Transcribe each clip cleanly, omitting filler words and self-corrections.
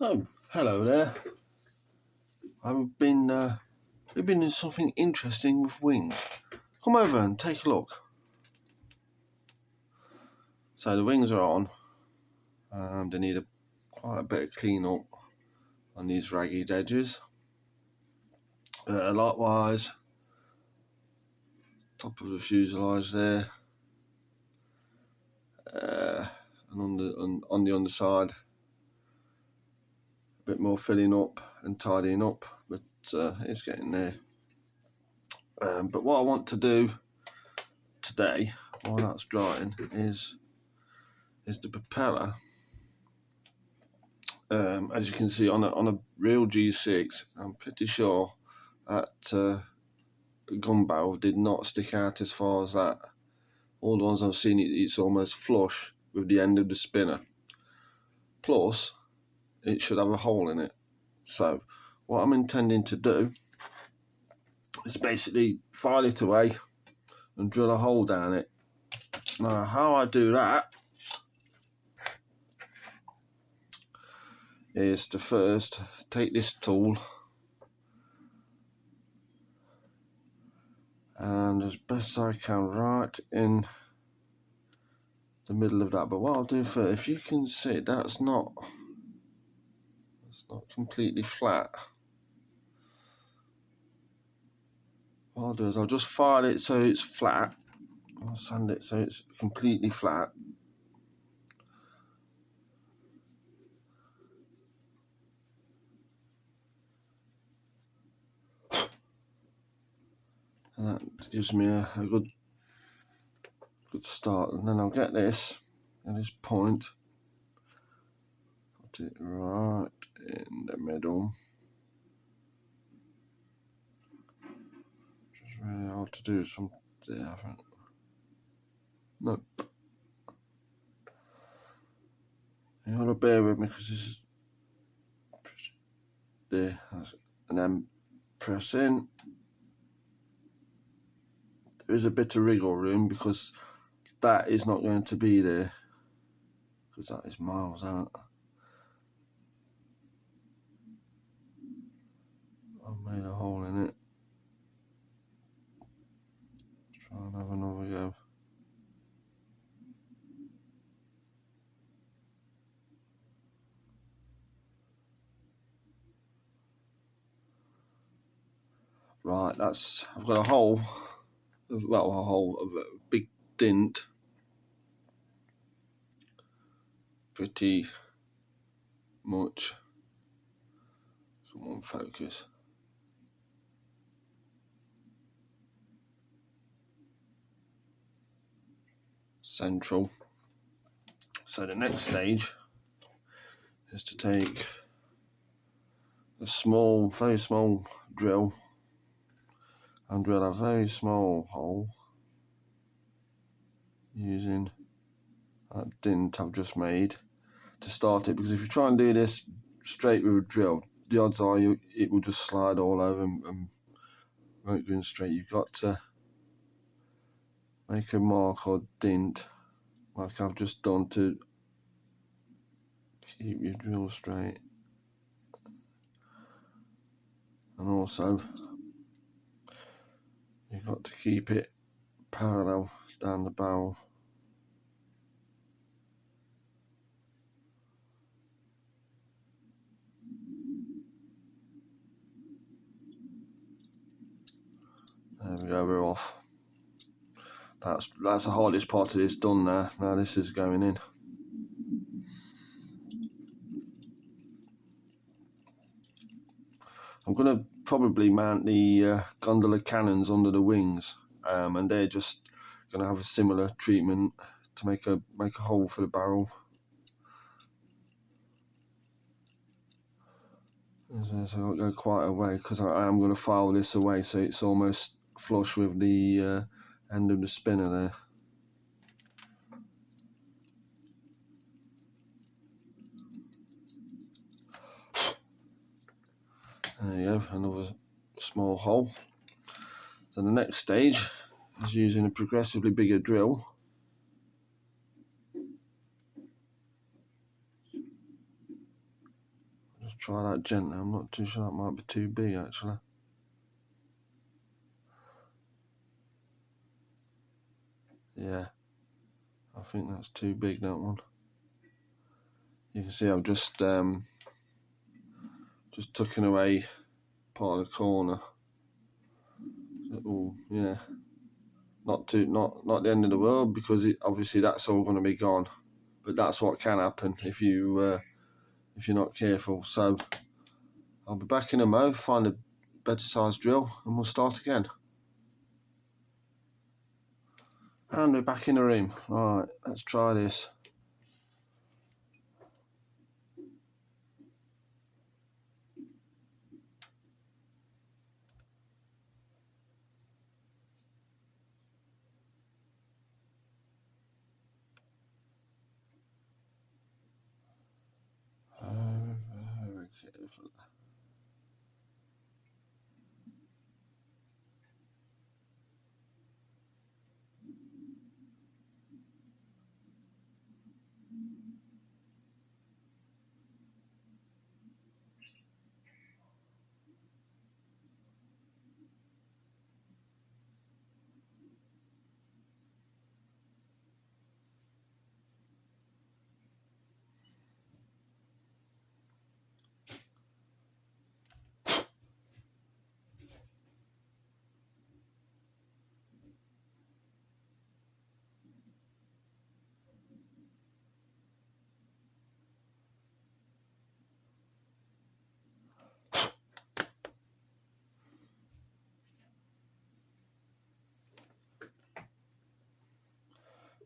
Oh, hello there. We've been doing something interesting with wings. Come over and take a look. So the wings are on. They need quite a bit of clean up on these ragged edges. Likewise, top of the fuselage there, and on the underside, a bit more filling up and tidying up, but it's getting there. But what I want to do today, while that's drying, is the propeller. As you can see on a real G6, I'm pretty sure that gun barrel did not stick out as far as that. All the ones I've seen, it's almost flush with the end of the spinner. Plus, it should have a hole in it. So, what I'm intending to do is basically file it away and drill a hole down it. Now, how I do that is to first take this tool and as best I can right in the middle of that. But what I'll do first, if you can see, that's not completely flat. What I'll do is I'll just file it so it's flat. I'll sand it so it's completely flat. And that gives me a good start. And then I'll get this at this point, put it right in the middle. Which is really hard to do something, I think. Nope. You gotta bear with me because this is there, and then press in. There is a bit of wriggle room because that is not going to be there because that is miles out. I've made a hole in it. Let's try and have another go. Right, I've got a hole, a big dent, pretty much. Come on, focus. Central. So the next stage is to take a very small drill and drill a very small hole using that dent I've just made to start it, because if you try and do this straight with a drill, the odds are it will just slide all over and won't go in straight. You've got to make a mark or dent like I've just done to keep your drill straight, and also you've got to keep it parallel down the barrel. There we go, we're off. That's the hardest part of this done now. Now this is going in. I'm going to probably mount the gondola cannons under the wings, and they're just going to have a similar treatment to make a hole for the barrel. So I'll go quite a way because I am going to file this away so it's almost flush with the end of the spinner there. There you go, another small hole. So the next stage is using a progressively bigger drill. try that gently. I'm not too sure, that might be too big actually. Yeah, I think that's too big, that one. You can see I've just tucking away part of the corner. Oh yeah, not the end of the world, because obviously that's all going to be gone. But that's what can happen if you're not careful. So I'll be back in a mo, find a better size drill, and we'll start again. And we're back in the room. Alright, let's try this. Very careful.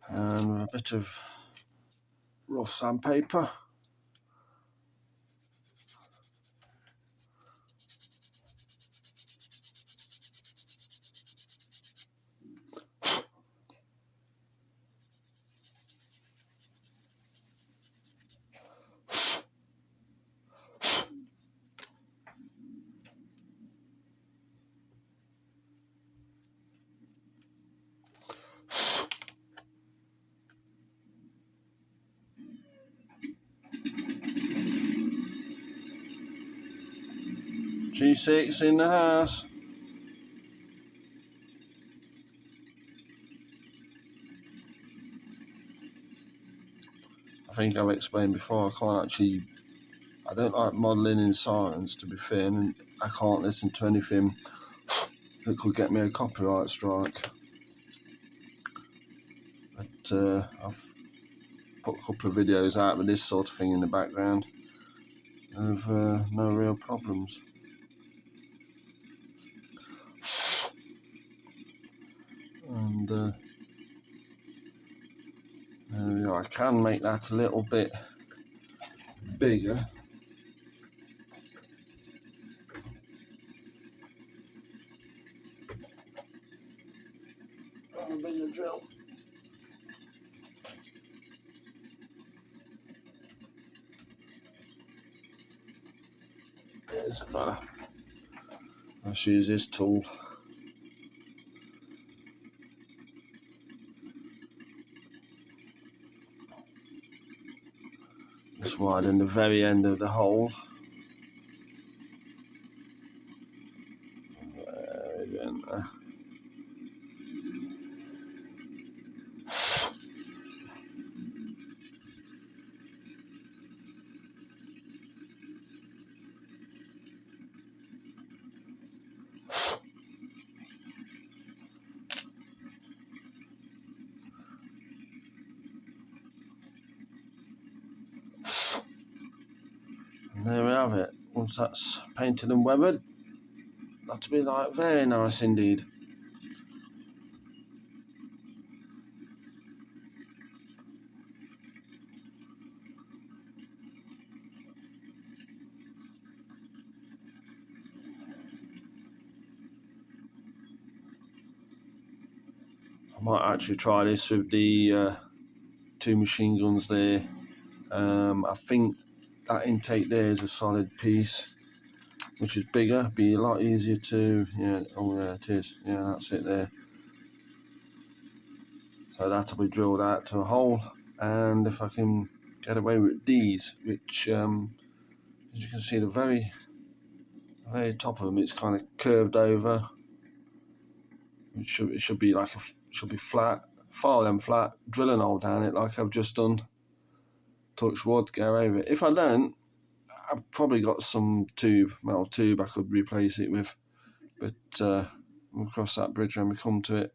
And with a bit of rough sandpaper. G6 in the house. I think I've explained before, I don't like modelling in silence, to be fair, and I can't listen to anything that could get me a copyright strike. But I've put a couple of videos out with this sort of thing in the background of no real problems. And I can make that a little bit bigger. A bigger drill. There's a fella. Let's use this tool. Just widen the very end of the hole. Very gently. And there we have it. Once that's painted and weathered, that'll be like very nice indeed. I might actually try this with the two machine guns there. I think that intake there is a solid piece, which is bigger, be a lot easier to, oh yeah, it is, yeah, that's it there. So that'll be drilled out to a hole, and if I can get away with these, which is As you can see, the very top of them, it's kind of curved over. It should be like should be flat. File them flat, drill an hole down it like I've just done. Touch wood, go over it. If I don't, I've probably got some metal tube I could replace it with, but we'll cross that bridge when we come to it.